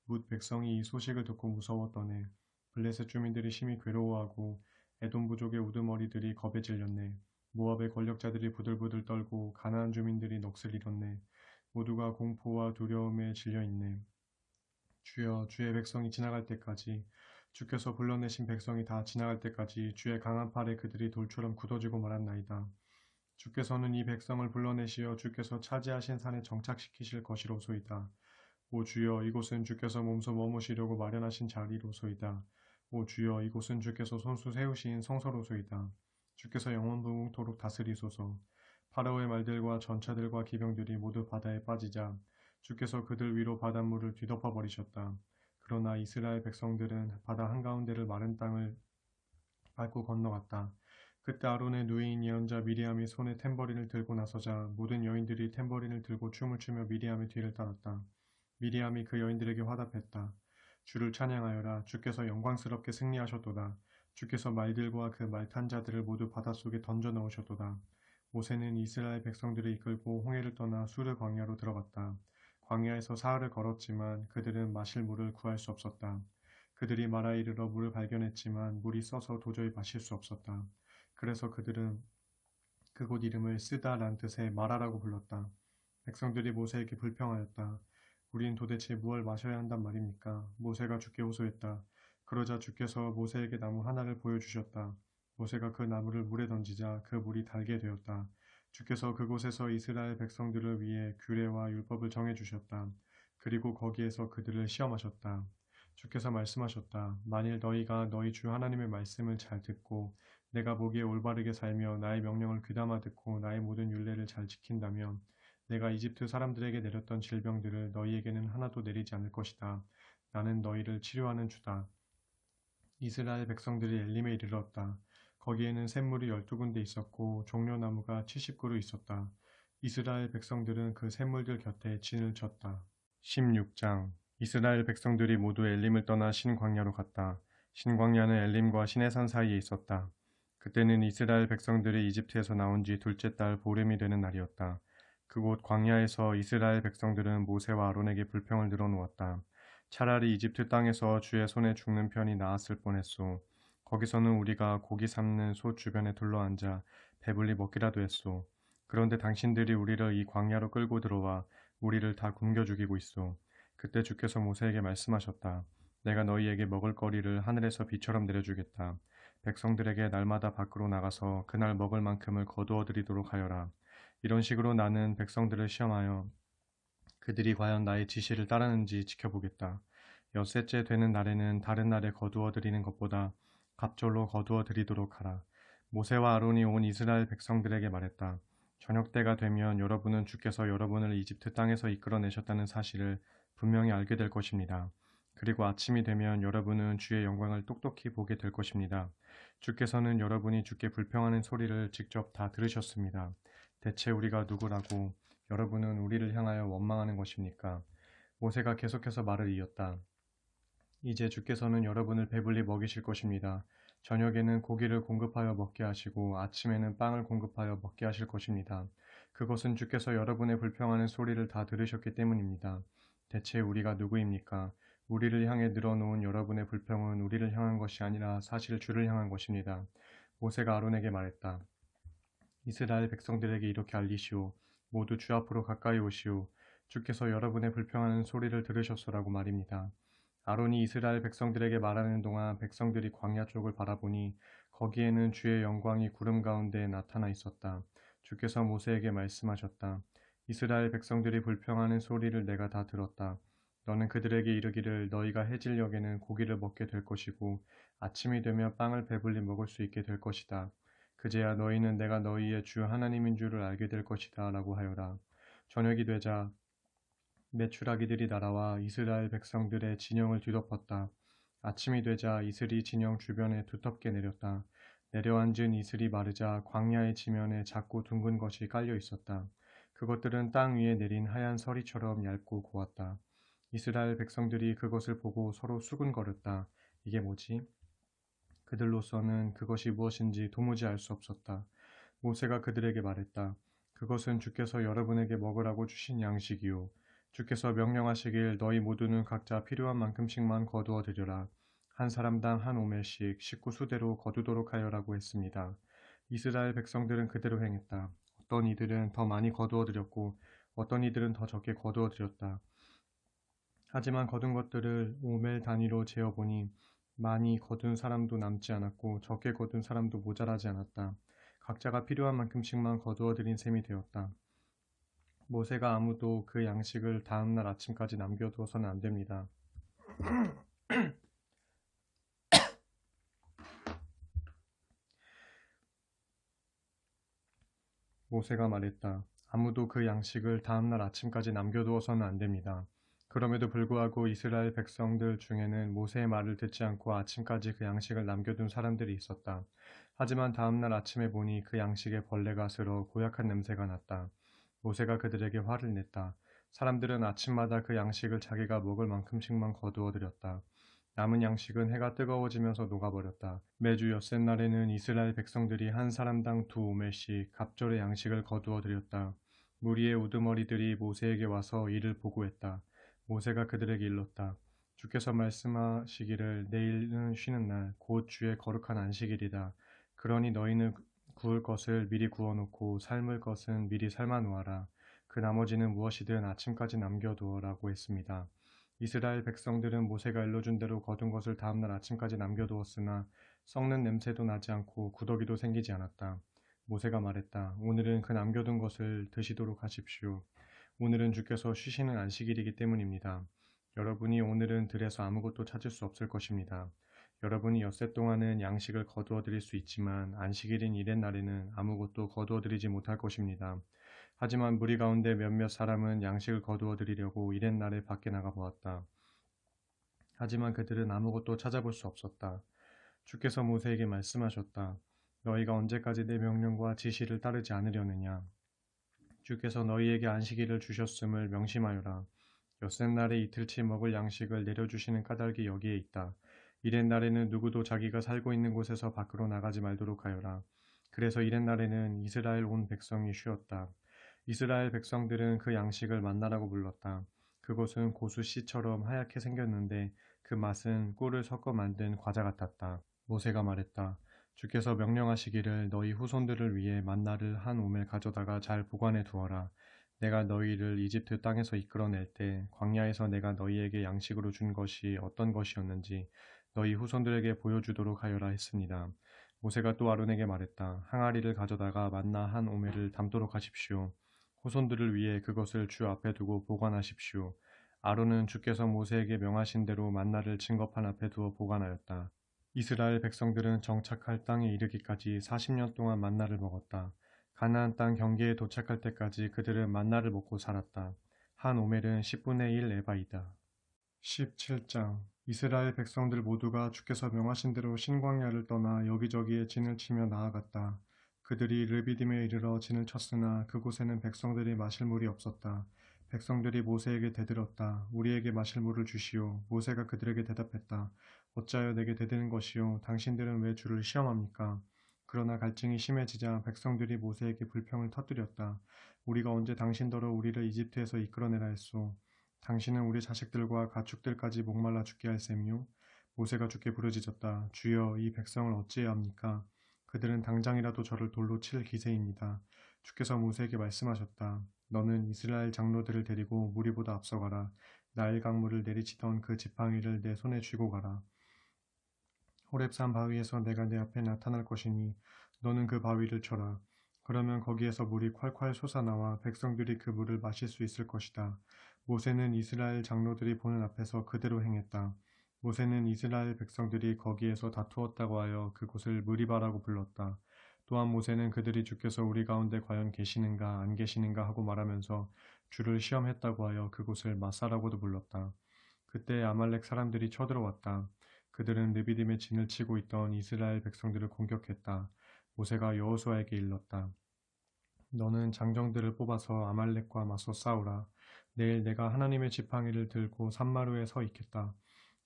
뭇 백성이 이 소식을 듣고 무서웠더네. 블레셋 주민들이 심히 괴로워하고 에돔 부족의 우두머리들이 겁에 질렸네. 모압의 권력자들이 부들부들 떨고 가나안 주민들이 넋을 잃었네. 모두가 공포와 두려움에 질려있네. 주여, 주의 백성이 지나갈 때까지, 주께서 불러내신 백성이 다 지나갈 때까지 주의 강한 팔에 그들이 돌처럼 굳어지고 말았나이다. 주께서는 이 백성을 불러내시어 주께서 차지하신 산에 정착시키실 것이로소이다. 오 주여, 이곳은 주께서 몸소 머무시려고 마련하신 자리로소이다. 오 주여, 이곳은 주께서 손수 세우신 성서로소이다. 주께서 영원토록 다스리소서. 파라오의 말들과 전차들과 기병들이 모두 바다에 빠지자 주께서 그들 위로 바닷물을 뒤덮어 버리셨다. 그러나 이스라엘 백성들은 바다 한가운데를 마른 땅을 밟고 건너갔다. 그때 아론의 누이인 예언자 미리암이 손에 탬버린을 들고 나서자 모든 여인들이 탬버린을 들고 춤을 추며 미리암의 뒤를 따랐다. 미리암이 그 여인들에게 화답했다. 주를 찬양하여라. 주께서 영광스럽게 승리하셨도다. 주께서 말들과 그 말 탄 자들을 모두 바닷속에 던져 넣으셨도다. 모세는 이스라엘 백성들을 이끌고 홍해를 떠나 수르 광야로 들어갔다. 광야에서 사흘을 걸었지만 그들은 마실 물을 구할 수 없었다. 그들이 마라 이르러 물을 발견했지만 물이 써서 도저히 마실 수 없었다. 그래서 그들은 그곳 이름을 쓰다란 뜻의 마라라고 불렀다. 백성들이 모세에게 불평하였다. 우린 도대체 무엇을 마셔야 한단 말입니까? 모세가 주께 호소했다. 그러자 주께서 모세에게 나무 하나를 보여주셨다. 모세가 그 나무를 물에 던지자 그 물이 달게 되었다. 주께서 그곳에서 이스라엘 백성들을 위해 규례와 율법을 정해주셨다. 그리고 거기에서 그들을 시험하셨다. 주께서 말씀하셨다. 만일 너희가 너희 주 하나님의 말씀을 잘 듣고 내가 보기에 올바르게 살며 나의 명령을 귀담아 듣고 나의 모든 율례를 잘 지킨다면 내가 이집트 사람들에게 내렸던 질병들을 너희에게는 하나도 내리지 않을 것이다. 나는 너희를 치료하는 주다. 이스라엘 백성들이 엘림에 이르렀다. 거기에는 샘물이 12군데 있었고 종려나무가 70그루 있었다. 이스라엘 백성들은 그 샘물들 곁에 진을 쳤다. 16장. 이스라엘 백성들이 모두 엘림을 떠나 신광야로 갔다. 신광야는 엘림과 시내산 사이에 있었다. 그때는 이스라엘 백성들이 이집트에서 나온 지 둘째 달 보름이 되는 날이었다. 그곳 광야에서 이스라엘 백성들은 모세와 아론에게 불평을 늘어놓았다. 차라리 이집트 땅에서 주의 손에 죽는 편이 나았을 뻔했소. 거기서는 우리가 고기 삶는 소 주변에 둘러앉아 배불리 먹기라도 했소. 그런데 당신들이 우리를 이 광야로 끌고 들어와 우리를 다 굶겨 죽이고 있소. 그때 주께서 모세에게 말씀하셨다. 내가 너희에게 먹을 거리를 하늘에서 비처럼 내려주겠다. 백성들에게 날마다 밖으로 나가서 그날 먹을 만큼을 거두어 드리도록 하여라. 이런 식으로 나는 백성들을 시험하여 그들이 과연 나의 지시를 따르는지 지켜보겠다. 엿새째 되는 날에는 다른 날에 거두어 드리는 것보다 갑절로 거두어 드리도록 하라. 모세와 아론이 온 이스라엘 백성들에게 말했다. 저녁 때가 되면 여러분은 주께서 여러분을 이집트 땅에서 이끌어내셨다는 사실을 분명히 알게 될 것입니다. 그리고 아침이 되면 여러분은 주의 영광을 똑똑히 보게 될 것입니다. 주께서는 여러분이 주께 불평하는 소리를 직접 다 들으셨습니다. 대체 우리가 누구라고 여러분은 우리를 향하여 원망하는 것입니까? 모세가 계속해서 말을 이었다. 이제 주께서는 여러분을 배불리 먹이실 것입니다. 저녁에는 고기를 공급하여 먹게 하시고 아침에는 빵을 공급하여 먹게 하실 것입니다. 그것은 주께서 여러분의 불평하는 소리를 다 들으셨기 때문입니다. 대체 우리가 누구입니까? 우리를 향해 늘어놓은 여러분의 불평은 우리를 향한 것이 아니라 사실 주를 향한 것입니다. 모세가 아론에게 말했다. 이스라엘 백성들에게 이렇게 알리시오. 모두 주 앞으로 가까이 오시오. 주께서 여러분의 불평하는 소리를 들으셨소라고 말입니다. 아론이 이스라엘 백성들에게 말하는 동안 백성들이 광야 쪽을 바라보니 거기에는 주의 영광이 구름 가운데 나타나 있었다. 주께서 모세에게 말씀하셨다. 이스라엘 백성들이 불평하는 소리를 내가 다 들었다. 너는 그들에게 이르기를 너희가 해질녘에는 고기를 먹게 될 것이고 아침이 되면 빵을 배불리 먹을 수 있게 될 것이다. 그제야 너희는 내가 너희의 주 하나님인 줄을 알게 될 것이다 라고 하여라. 저녁이 되자 메추라기들이 날아와 이스라엘 백성들의 진영을 뒤덮었다. 아침이 되자 이슬이 진영 주변에 두텁게 내렸다. 내려앉은 이슬이 마르자 광야의 지면에 작고 둥근 것이 깔려 있었다. 그것들은 땅 위에 내린 하얀 서리처럼 얇고 고왔다. 이스라엘 백성들이 그것을 보고 서로 수군거렸다. 이게 뭐지? 그들로서는 그것이 무엇인지 도무지 알 수 없었다. 모세가 그들에게 말했다. 그것은 주께서 여러분에게 먹으라고 주신 양식이요. 주께서 명령하시길 너희 모두는 각자 필요한 만큼씩만 거두어 드려라. 한 사람당 한 오멜씩 식구 수대로 거두도록 하여라고 했습니다. 이스라엘 백성들은 그대로 행했다. 어떤 이들은 더 많이 거두어 드렸고 어떤 이들은 더 적게 거두어 드렸다. 하지만 거둔 것들을 오멜 단위로 재어보니 많이 거둔 사람도 남지 않았고 적게 거둔 사람도 모자라지 않았다. 각자가 필요한 만큼씩만 거두어 들인 셈이 되었다. 모세가 아무도 그 양식을 다음 날 아침까지 남겨두어서는 안 됩니다. 모세가 말했다. 아무도 그 양식을 다음날 아침까지 남겨두어서는 안 됩니다. 그럼에도 불구하고 이스라엘 백성들 중에는 모세의 말을 듣지 않고 아침까지 그 양식을 남겨둔 사람들이 있었다. 하지만 다음날 아침에 보니 그 양식에 벌레가 슬어 고약한 냄새가 났다. 모세가 그들에게 화를 냈다. 사람들은 아침마다 그 양식을 자기가 먹을 만큼씩만 거두어 들였다. 남은 양식은 해가 뜨거워지면서 녹아버렸다. 매주 엿새날에는 이스라엘 백성들이 한 사람당 2오멜씩 갑절의 양식을 거두어 들였다. 무리의 우두머리들이 모세에게 와서 이를 보고했다. 모세가 그들에게 일렀다. 주께서 말씀하시기를 내일은 쉬는 날, 곧 주의 거룩한 안식일이다. 그러니 너희는 구울 것을 미리 구워놓고 삶을 것은 미리 삶아 놓아라. 그 나머지는 무엇이든 아침까지 남겨두어라고 했습니다. 이스라엘 백성들은 모세가 일러준 대로 거둔 것을 다음날 아침까지 남겨두었으나 썩는 냄새도 나지 않고 구더기도 생기지 않았다. 모세가 말했다. 오늘은 그 남겨둔 것을 드시도록 하십시오. 오늘은 주께서 쉬시는 안식일이기 때문입니다. 여러분이 오늘은 들에서 아무것도 찾을 수 없을 것입니다. 여러분이 엿새 동안은 양식을 거두어 드릴 수 있지만 안식일인 이렛 날에는 아무것도 거두어 드리지 못할 것입니다. 하지만 무리 가운데 몇몇 사람은 양식을 거두어 드리려고 이렛 날에 밖에 나가 보았다. 하지만 그들은 아무것도 찾아볼 수 없었다. 주께서 모세에게 말씀하셨다. 너희가 언제까지 내 명령과 지시를 따르지 않으려느냐. 주께서 너희에게 안식일을 주셨음을 명심하여라. 엿새 날에 이틀치 먹을 양식을 내려주시는 까닭이 여기에 있다. 이렛 날에는 누구도 자기가 살고 있는 곳에서 밖으로 나가지 말도록 하여라. 그래서 이렛 날에는 이스라엘 온 백성이 쉬었다. 이스라엘 백성들은 그 양식을 만나라고 불렀다. 그것은 고수 씨처럼 하얗게 생겼는데 그 맛은 꿀을 섞어 만든 과자 같았다. 모세가 말했다. 주께서 명령하시기를 너희 후손들을 위해 만나를 한 오멜 가져다가 잘 보관해 두어라. 내가 너희를 이집트 땅에서 이끌어낼 때 광야에서 내가 너희에게 양식으로 준 것이 어떤 것이었는지 너희 후손들에게 보여주도록 하여라 했습니다. 모세가 또 아론에게 말했다. 항아리를 가져다가 만나 한 오멜을 담도록 하십시오. 후손들을 위해 그것을 주 앞에 두고 보관하십시오. 아론은 주께서 모세에게 명하신 대로 만나를 증거판 앞에 두어 보관하였다. 이스라엘 백성들은 정착할 땅에 이르기까지 40년 동안 만나를 먹었다. 가나안 땅 경계에 도착할 때까지 그들은 만나를 먹고 살았다. 한 오멜은 10분의 1 에바이다. 17장 이스라엘 백성들 모두가 주께서 명하신 대로 신광야를 떠나 여기저기에 진을 치며 나아갔다. 그들이 르비딤에 이르러 진을 쳤으나 그곳에는 백성들이 마실 물이 없었다. 백성들이 모세에게 대들었다. 우리에게 마실 물을 주시오. 모세가 그들에게 대답했다. 어찌하여 내게 대드는 것이오. 당신들은 왜 주를 시험합니까? 그러나 갈증이 심해지자 백성들이 모세에게 불평을 터뜨렸다. 우리가 언제 당신더러 우리를 이집트에서 이끌어내라 했소. 당신은 우리 자식들과 가축들까지 목말라 죽게 할 셈이요. 모세가 주께 부르짖었다. 주여 이 백성을 어찌해야 합니까? 그들은 당장이라도 저를 돌로 칠 기세입니다. 주께서 모세에게 말씀하셨다. 너는 이스라엘 장로들을 데리고 무리보다 앞서가라. 나일 강물을 내리치던 그 지팡이를 내 손에 쥐고 가라. 호렙산 바위에서 내가 내 앞에 나타날 것이니 너는 그 바위를 쳐라. 그러면 거기에서 물이 콸콸 솟아나와 백성들이 그 물을 마실 수 있을 것이다. 모세는 이스라엘 장로들이 보는 앞에서 그대로 행했다. 모세는 이스라엘 백성들이 거기에서 다투었다고 하여 그곳을 무리바라고 불렀다. 또한 모세는 그들이 주께서 우리 가운데 과연 계시는가 안 계시는가 하고 말하면서 주를 시험했다고 하여 그곳을 마사라고도 불렀다. 그때 아말렉 사람들이 쳐들어왔다. 그들은 르비딤에 진을 치고 있던 이스라엘 백성들을 공격했다. 모세가 여호수아에게 일렀다. 너는 장정들을 뽑아서 아말렉과 맞서 싸우라. 내일 내가 하나님의 지팡이를 들고 산마루에 서 있겠다.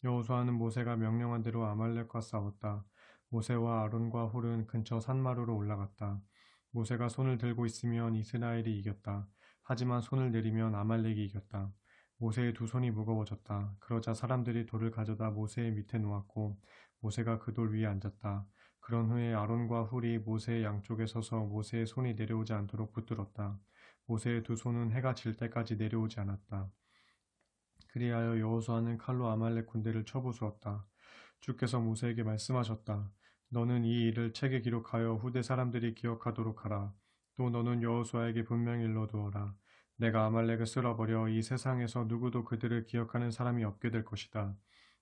여호수아는 모세가 명령한 대로 아말렉과 싸웠다. 모세와 아론과 홀은 근처 산마루로 올라갔다. 모세가 손을 들고 있으면 이스라엘이 이겼다. 하지만 손을 내리면 아말렉이 이겼다. 모세의 두 손이 무거워졌다. 그러자 사람들이 돌을 가져다 모세의 밑에 놓았고 모세가 그 돌 위에 앉았다. 그런 후에 아론과 훌이 모세의 양쪽에 서서 모세의 손이 내려오지 않도록 붙들었다. 모세의 두 손은 해가 질 때까지 내려오지 않았다. 그리하여 여호수아는 칼로 아말렉 군대를 쳐부수었다. 주께서 모세에게 말씀하셨다. 너는 이 일을 책에 기록하여 후대 사람들이 기억하도록 하라. 또 너는 여호수아에게 분명히 일러두어라. 내가 아말렉을 쓸어버려 이 세상에서 누구도 그들을 기억하는 사람이 없게 될 것이다.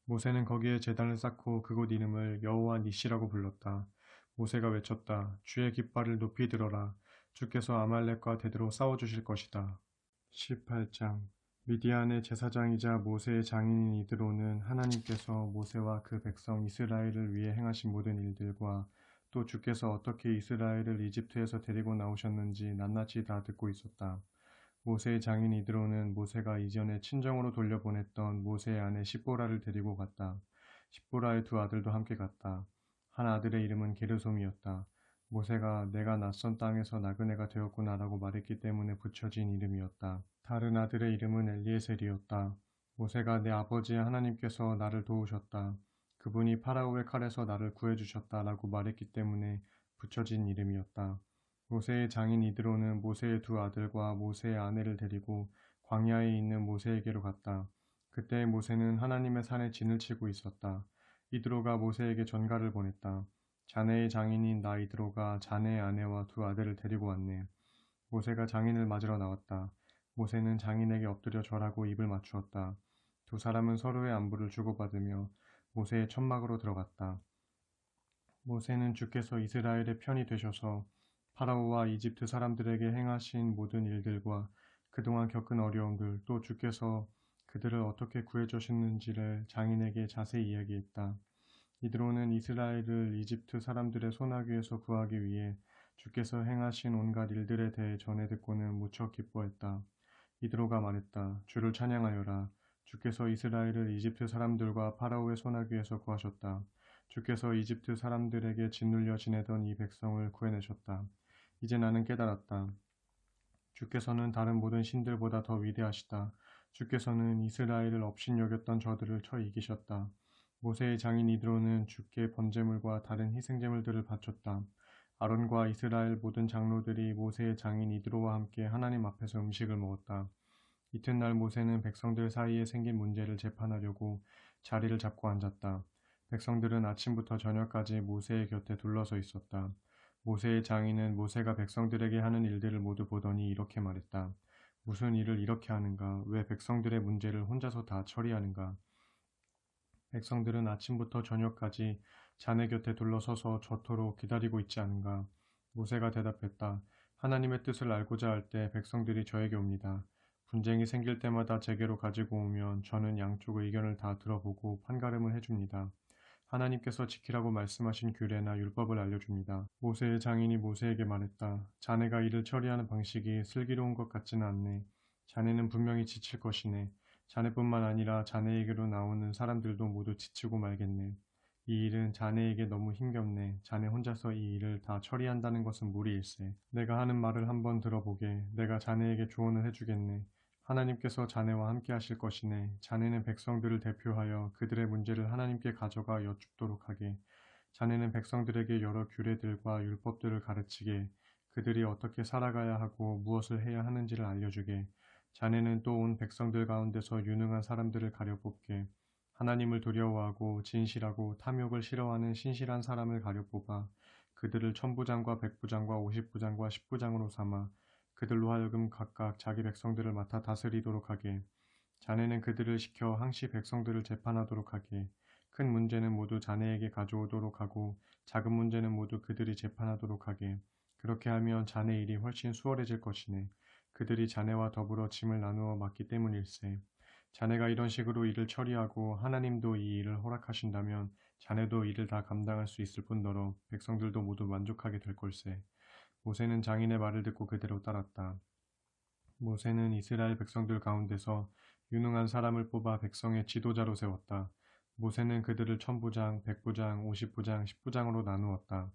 모세는 거기에 제단을 쌓고 그곳 이름을 여호와 니시라고 불렀다. 모세가 외쳤다. 주의 깃발을 높이 들어라. 주께서 아말렉과 대대로 싸워주실 것이다. 18장 미디안의 제사장이자 모세의 장인인 이드로는 하나님께서 모세와 그 백성 이스라엘을 위해 행하신 모든 일들과 또 주께서 어떻게 이스라엘을 이집트에서 데리고 나오셨는지 낱낱이 다 듣고 있었다. 모세의 장인 이드로는 모세가 이전에 친정으로 돌려보냈던 모세의 아내 십보라를 데리고 갔다. 십보라의 두 아들도 함께 갔다. 한 아들의 이름은 게르솜이었다. 모세가 내가 낯선 땅에서 나그네가 되었구나라고 말했기 때문에 붙여진 이름이었다. 다른 아들의 이름은 엘리에셀이었다. 모세가 내 아버지 하나님께서 나를 도우셨다. 그분이 파라오의 칼에서 나를 구해주셨다라고 말했기 때문에 붙여진 이름이었다. 모세의 장인 이드로는 모세의 두 아들과 모세의 아내를 데리고 광야에 있는 모세에게로 갔다. 그때 모세는 하나님의 산에 진을 치고 있었다. 이드로가 모세에게 전가를 보냈다. 자네의 장인인 나 이드로가 자네의 아내와 두 아들을 데리고 왔네. 모세가 장인을 맞으러 나왔다. 모세는 장인에게 엎드려 절하고 입을 맞추었다. 두 사람은 서로의 안부를 주고받으며 모세의 천막으로 들어갔다. 모세는 주께서 이스라엘의 편이 되셔서 파라오와 이집트 사람들에게 행하신 모든 일들과 그동안 겪은 어려움들 또 주께서 그들을 어떻게 구해주셨는지를 장인에게 자세히 이야기했다. 이드로는 이스라엘을 이집트 사람들의 손아귀에서 구하기 위해 주께서 행하신 온갖 일들에 대해 전해 듣고는 무척 기뻐했다. 이드로가 말했다. 주를 찬양하여라. 주께서 이스라엘을 이집트 사람들과 파라오의 손아귀에서 구하셨다. 주께서 이집트 사람들에게 짓눌려 지내던 이 백성을 구해내셨다. 이제 나는 깨달았다. 주께서는 다른 모든 신들보다 더 위대하시다. 주께서는 이스라엘을 업신여겼던 저들을 쳐 이기셨다. 모세의 장인 이드로는 주께 번제물과 다른 희생제물들을 바쳤다. 아론과 이스라엘 모든 장로들이 모세의 장인 이드로와 함께 하나님 앞에서 음식을 먹었다. 이튿날 모세는 백성들 사이에 생긴 문제를 재판하려고 자리를 잡고 앉았다. 백성들은 아침부터 저녁까지 모세의 곁에 둘러서 있었다. 모세의 장인은 모세가 백성들에게 하는 일들을 모두 보더니 이렇게 말했다. 무슨 일을 이렇게 하는가? 왜 백성들의 문제를 혼자서 다 처리하는가? 백성들은 아침부터 저녁까지 자네 곁에 둘러서서 저토록 기다리고 있지 않은가? 모세가 대답했다. 하나님의 뜻을 알고자 할 때 백성들이 저에게 옵니다. 분쟁이 생길 때마다 제게로 가지고 오면 저는 양쪽 의견을 다 들어보고 판가름을 해줍니다. 하나님께서 지키라고 말씀하신 규례나 율법을 알려줍니다. 모세의 장인이 모세에게 말했다. 자네가 일을 처리하는 방식이 슬기로운 것 같지는 않네. 자네는 분명히 지칠 것이네. 자네뿐만 아니라 자네에게로 나오는 사람들도 모두 지치고 말겠네. 이 일은 자네에게 너무 힘겹네. 자네 혼자서 이 일을 다 처리한다는 것은 무리일세. 내가 하는 말을 한번 들어보게. 내가 자네에게 조언을 해주겠네. 하나님께서 자네와 함께 하실 것이네. 자네는 백성들을 대표하여 그들의 문제를 하나님께 가져가 여쭙도록 하게. 자네는 백성들에게 여러 규례들과 율법들을 가르치게. 그들이 어떻게 살아가야 하고 무엇을 해야 하는지를 알려주게. 자네는 또 온 백성들 가운데서 유능한 사람들을 가려뽑게. 하나님을 두려워하고 진실하고 탐욕을 싫어하는 신실한 사람을 가려뽑아 그들을 천부장과 백부장과 오십부장과 십부장으로 삼아 그들로 하여금 각각 자기 백성들을 맡아 다스리도록 하게. 자네는 그들을 시켜 항시 백성들을 재판하도록 하게. 큰 문제는 모두 자네에게 가져오도록 하고 작은 문제는 모두 그들이 재판하도록 하게. 그렇게 하면 자네 일이 훨씬 수월해질 것이네. 그들이 자네와 더불어 짐을 나누어 맡기 때문일세. 자네가 이런 식으로 일을 처리하고 하나님도 이 일을 허락하신다면 자네도 일을 다 감당할 수 있을 뿐더러 백성들도 모두 만족하게 될 걸세. 모세는 장인의 말을 듣고 그대로 따랐다. 모세는 이스라엘 백성들 가운데서 유능한 사람을 뽑아 백성의 지도자로 세웠다. 모세는 그들을 천부장, 백부장, 오십부장, 십부장으로 나누었다.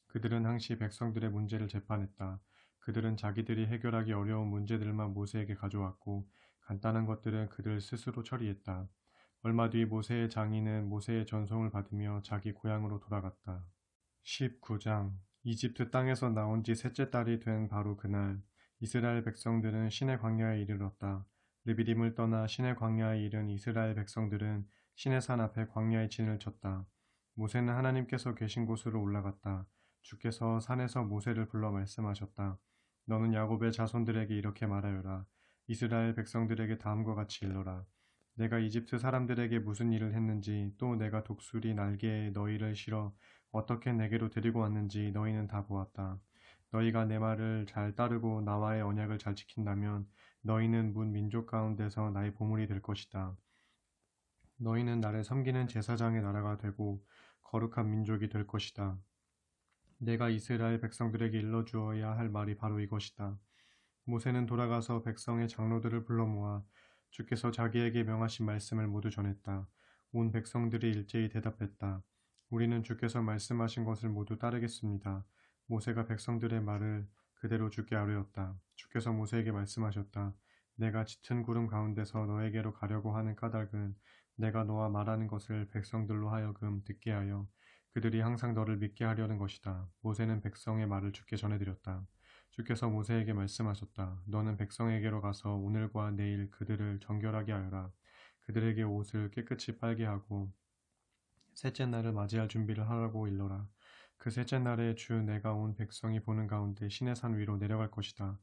그들은 항시 백성들의 문제를 재판했다. 그들은 자기들이 해결하기 어려운 문제들만 모세에게 가져왔고 간단한 것들은 그들 스스로 처리했다. 얼마 뒤 모세의 장인은 모세의 전송을 받으며 자기 고향으로 돌아갔다. 19장 이집트 땅에서 나온 지 셋째 달이 된 바로 그날 이스라엘 백성들은 시내 광야에 이르렀다. 르비딤을 떠나 시내 광야에 이른 이스라엘 백성들은 시내산 앞에 광야에 진을 쳤다. 모세는 하나님께서 계신 곳으로 올라갔다. 주께서 산에서 모세를 불러 말씀하셨다. 너는 야곱의 자손들에게 이렇게 말하여라. 이스라엘 백성들에게 다음과 같이 일러라. 내가 이집트 사람들에게 무슨 일을 했는지 또 내가 독수리 날개에 너희를 실어 어떻게 내게로 데리고 왔는지 너희는 다 보았다. 너희가 내 말을 잘 따르고 나와의 언약을 잘 지킨다면 너희는 문 민족 가운데서 나의 보물이 될 것이다. 너희는 나를 섬기는 제사장의 나라가 되고 거룩한 민족이 될 것이다. 내가 이스라엘 백성들에게 일러주어야 할 말이 바로 이것이다. 모세는 돌아가서 백성의 장로들을 불러 모아 주께서 자기에게 명하신 말씀을 모두 전했다. 온 백성들이 일제히 대답했다. 우리는 주께서 말씀하신 것을 모두 따르겠습니다. 모세가 백성들의 말을 그대로 주께 아뢰었다. 주께서 모세에게 말씀하셨다. 내가 짙은 구름 가운데서 너에게로 가려고 하는 까닭은 내가 너와 말하는 것을 백성들로 하여금 듣게 하여 그들이 항상 너를 믿게 하려는 것이다. 모세는 백성의 말을 주께 전해드렸다. 주께서 모세에게 말씀하셨다. 너는 백성에게로 가서 오늘과 내일 그들을 정결하게 하여라. 그들에게 옷을 깨끗이 빨게 하고 셋째 날을 맞이할 준비를 하라고 일러라. 그 셋째 날에 주 내가 온 백성이 보는 가운데 시내 산 위로 내려갈 것이다.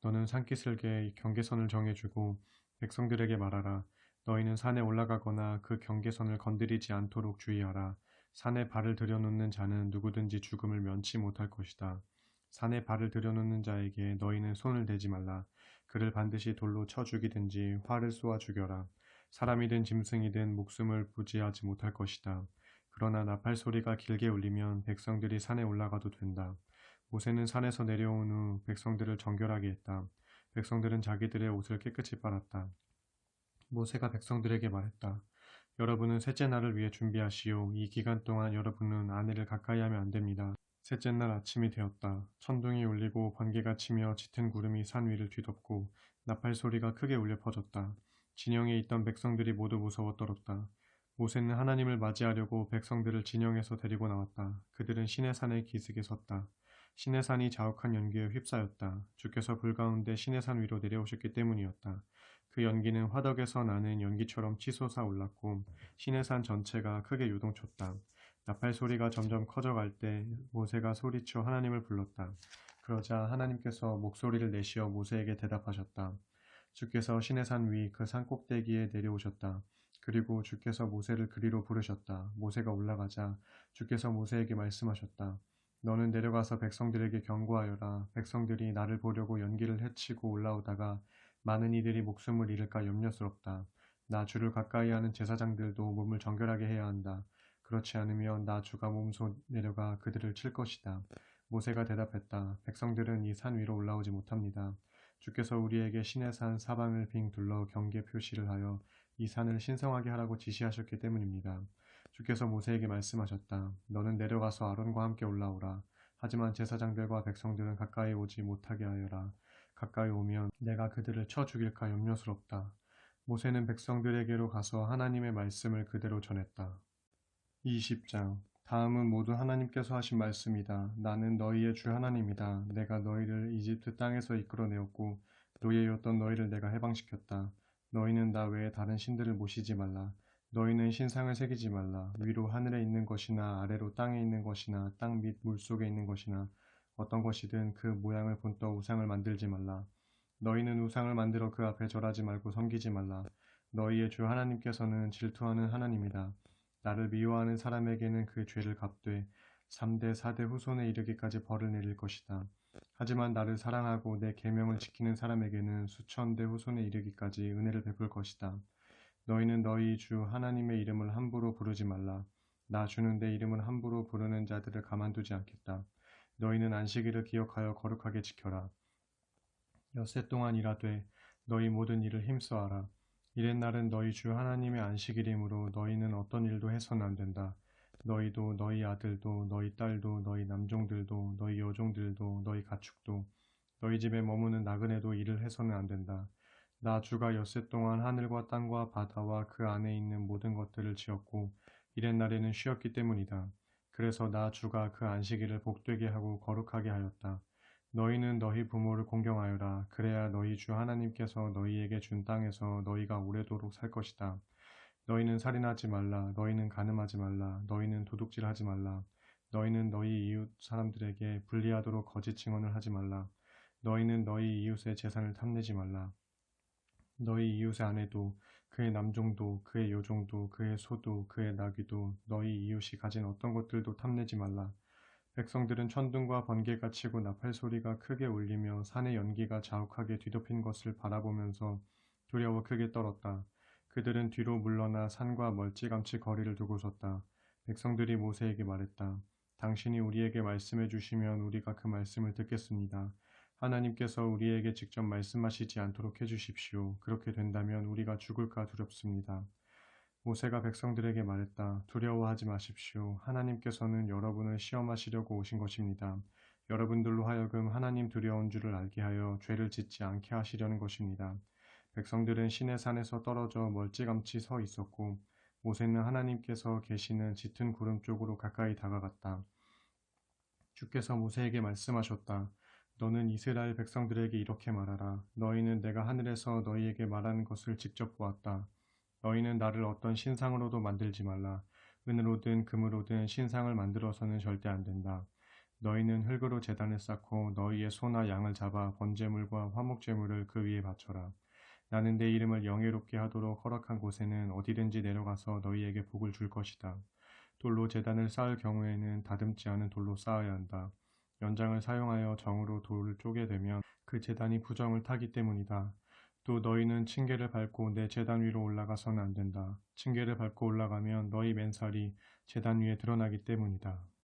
너는 산기슭에 경계선을 정해주고 백성들에게 말하라. 너희는 산에 올라가거나 그 경계선을 건드리지 않도록 주의하라. 산에 발을 들여놓는 자는 누구든지 죽음을 면치 못할 것이다. 산에 발을 들여놓는 자에게 너희는 손을 대지 말라. 그를 반드시 돌로 쳐 죽이든지 활을 쏘아 죽여라. 사람이든 짐승이든 목숨을 부지하지 못할 것이다. 그러나 나팔 소리가 길게 울리면 백성들이 산에 올라가도 된다. 모세는 산에서 내려온 후 백성들을 정결하게 했다. 백성들은 자기들의 옷을 깨끗이 빨았다. 모세가 백성들에게 말했다. 여러분은 셋째 날을 위해 준비하시오. 이 기간 동안 여러분은 아내를 가까이 하면 안 됩니다. 셋째 날 아침이 되었다. 천둥이 울리고 번개가 치며 짙은 구름이 산 위를 뒤덮고 나팔 소리가 크게 울려 퍼졌다. 진영에 있던 백성들이 모두 무서워 떨었다. 모세는 하나님을 맞이하려고 백성들을 진영에서 데리고 나왔다. 그들은 시내산의 기슭에 섰다. 시내산이 자욱한 연기에 휩싸였다. 주께서 불 가운데 시내산 위로 내려오셨기 때문이었다. 그 연기는 화덕에서 나는 연기처럼 치솟아 올랐고 시내산 전체가 크게 요동쳤다. 나팔 소리가 점점 커져갈 때 모세가 소리쳐 하나님을 불렀다. 그러자 하나님께서 목소리를 내시어 모세에게 대답하셨다. 주께서 시내산 위 그 산 꼭대기에 내려오셨다. 그리고 주께서 모세를 그리로 부르셨다. 모세가 올라가자 주께서 모세에게 말씀하셨다. 너는 내려가서 백성들에게 경고하여라. 백성들이 나를 보려고 연기를 헤치고 올라오다가 많은 이들이 목숨을 잃을까 염려스럽다. 나 주를 가까이 하는 제사장들도 몸을 정결하게 해야 한다. 그렇지 않으면 나 주가 몸소 내려가 그들을 칠 것이다. 모세가 대답했다. 백성들은 이 산 위로 올라오지 못합니다. 주께서 우리에게 시내산 사방을 빙 둘러 경계 표시를 하여 이 산을 신성하게 하라고 지시하셨기 때문입니다. 주께서 모세에게 말씀하셨다. 너는 내려가서 아론과 함께 올라오라. 하지만 제사장들과 백성들은 가까이 오지 못하게 하여라. 가까이 오면 내가 그들을 쳐 죽일까 염려스럽다. 모세는 백성들에게로 가서 하나님의 말씀을 그대로 전했다. 20장 다음은 모두 하나님께서 하신 말씀이다. 나는 너희의 주 하나님이다. 내가 너희를 이집트 땅에서 이끌어내었고 노예였던 너희를 내가 해방시켰다. 너희는 나 외에 다른 신들을 모시지 말라. 너희는 신상을 새기지 말라. 위로 하늘에 있는 것이나 아래로 땅에 있는 것이나 땅 밑 물속에 있는 것이나 어떤 것이든 그 모양을 본떠 우상을 만들지 말라. 너희는 우상을 만들어 그 앞에 절하지 말고 섬기지 말라. 너희의 주 하나님께서는 질투하는 하나님이다. 나를 미워하는 사람에게는 그 죄를 갚되 3대 4대 후손에 이르기까지 벌을 내릴 것이다. 하지만 나를 사랑하고 내 계명을 지키는 사람에게는 수천 대 후손에 이르기까지 은혜를 베풀 것이다. 너희는 너희 주 하나님의 이름을 함부로 부르지 말라. 나 주는 내 이름을 함부로 부르는 자들을 가만두지 않겠다. 너희는 안식일을 기억하여 거룩하게 지켜라. 엿새 동안 일하되 너희 모든 일을 힘써하라. 이튿날은 너희 주 하나님의 안식일이므로 너희는 어떤 일도 해서는 안 된다. 너희도 너희 아들도 너희 딸도 너희 남종들도 너희 여종들도 너희 가축도 너희 집에 머무는 나그네도 일을 해서는 안 된다. 나 주가 엿새 동안 하늘과 땅과 바다와 그 안에 있는 모든 것들을 지었고 이튿날에는 쉬었기 때문이다. 그래서 나 주가 그 안식일을 복되게 하고 거룩하게 하였다. 너희는 너희 부모를 공경하여라. 그래야 너희 주 하나님께서 너희에게 준 땅에서 너희가 오래도록 살 것이다. 너희는 살인하지 말라. 너희는 간음하지 말라. 너희는 도둑질하지 말라. 너희는 너희 이웃 사람들에게 불리하도록 거짓 증언을 하지 말라. 너희는 너희 이웃의 재산을 탐내지 말라. 너희 이웃의 아내도 그의 남종도 그의 여종도 그의 소도 그의 나귀도 너희 이웃이 가진 어떤 것들도 탐내지 말라. 백성들은 천둥과 번개가 치고 나팔 소리가 크게 울리며 산의 연기가 자욱하게 뒤덮인 것을 바라보면서 두려워 크게 떨었다. 그들은 뒤로 물러나 산과 멀찌감치 거리를 두고 섰다. 백성들이 모세에게 말했다. 당신이 우리에게 말씀해 주시면 우리가 그 말씀을 듣겠습니다. 하나님께서 우리에게 직접 말씀하시지 않도록 해 주십시오. 그렇게 된다면 우리가 죽을까 두렵습니다. 모세가 백성들에게 말했다. 두려워하지 마십시오. 하나님께서는 여러분을 시험하시려고 오신 것입니다. 여러분들로 하여금 하나님 두려운 줄을 알게 하여 죄를 짓지 않게 하시려는 것입니다. 백성들은 시내 산에서 떨어져 멀찌감치 서 있었고 모세는 하나님께서 계시는 짙은 구름 쪽으로 가까이 다가갔다. 주께서 모세에게 말씀하셨다. 너는 이스라엘 백성들에게 이렇게 말하라. 너희는 내가 하늘에서 너희에게 말하는 것을 직접 보았다. 너희는 나를 어떤 신상으로도 만들지 말라. 은으로든 금으로든 신상을 만들어서는 절대 안 된다. 너희는 흙으로 제단을 쌓고 너희의 소나 양을 잡아 번제물과 화목제물을 그 위에 바쳐라. 나는 내 이름을 영예롭게 하도록 허락한 곳에는 어디든지 내려가서 너희에게 복을 줄 것이다. 돌로 제단을 쌓을 경우에는 다듬지 않은 돌로 쌓아야 한다. 연장을 사용하여 정으로 돌을 쪼개 되면 그 제단이 부정을 타기 때문이다. 또 너희는 층계를 밟고 내 제단 위로 올라가서는 안 된다. 층계를 밟고 올라가면 너희 맨살이 제단 위에 드러나기 때문이다.